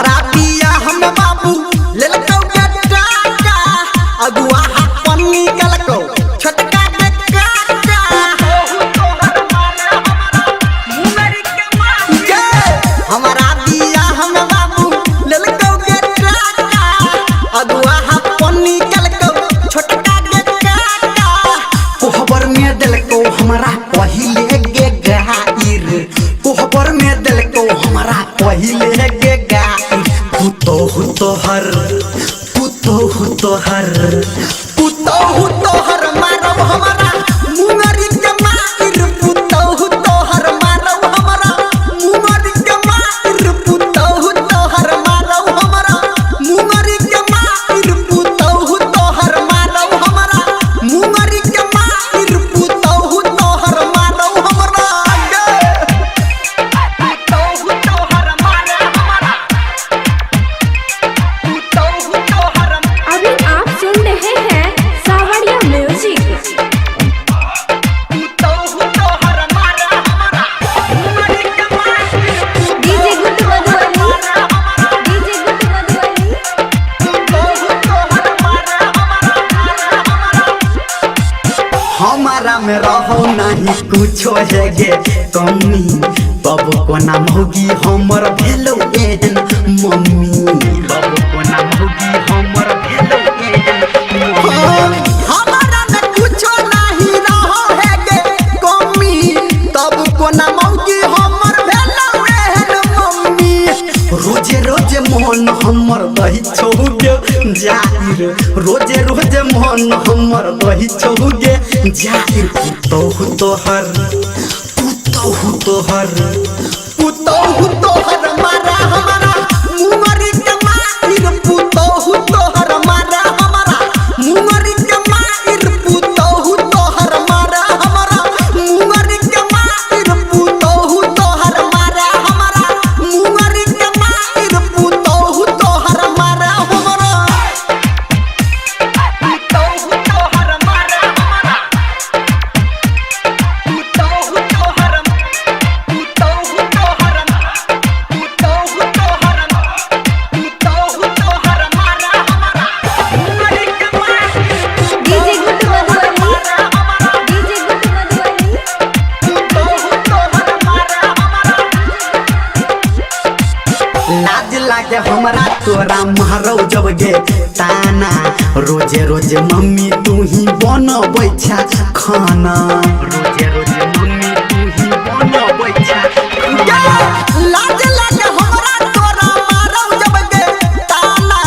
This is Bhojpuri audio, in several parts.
हमारा पिया हम बाबू ले लको टाटा अगुआ पन्नी गलको छोटका के काटा हमारा पिया हम बाबू ले लको टाटा अगुआ पन्नी गलको छोटका के काटा कोहबर में दिलको हमारा पहिले गे गाइर कोहबर में दिलको हमारा पहिले गे गाइर पुतो तोहर मारब हमारा मुंगरी के माइर पुतो तोहर मारब हमारा मुंगरी के माइर पुतो तोहर मारब हमारा मुंगरी के माइर पुतो तोहर मारब हमारा मुंगरी के माइर पुतो तोहर मारब हमारा अभी आप सुन रहे हैं सावरिया music. DJ good Madhubani, DJ good Madhubani. हमारा में रहो नहीं कुछो है गे कमी बाबू को नाम होगी हमर भेलो एहन मम्मी बाबू को नाम होगी हमर भेलो एहन हमारा में कुछो नहीं रहो है गे कमी तब को नाम होगी हमर भेलो एहन मम्मी रोजे रोजे मन हमर दही छौगे जाहिर रोजे रोजे मन हमर दही छौगे जाहिर पुतो तोहर मारा हमारा मुंगरी के माइर पुतो तोहर मारा हमारा मुंगरी के माइर पुतो तोहर मारा हमारा मुंगरी के माइर पुतो तोहर मारा हमारा मुंगरी के माइर पुतो तोहर मारा हमारा DJ good Madhubani, DJ good Madhubani. लाज लागे हमरा तोरा मारो जब गे ताना रोजे रोजे मम्मी तू ही बनबै छा खाना रोजे रोजे मम्मी तू ही बनबै छा लाज लागे हमरा तोरा मारो जब गे ताना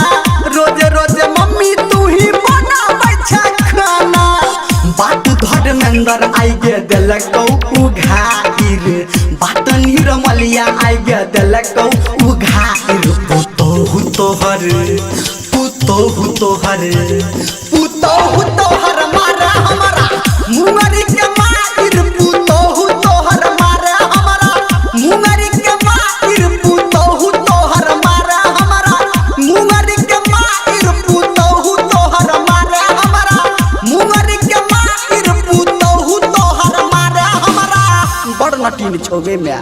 रोजे रोजे मम्मी तू ही बनबै छा खाना बात धर्मेंद्र आई गे देलकौ उघाइर बात निरमलिया आई गे देलकौ उघाइर पुतो तोहर मारा हमारा मुंगरी के माइर पुतो तोहर मारा हमारा मुंगरी के माइर पुतो तोहर मारा हमारा मुंगरी के माइर पुतो तोहर मारा हमारा मुंगरी के माइर पुतो तोहर मारा हमारा बड़ नटीन छोगे में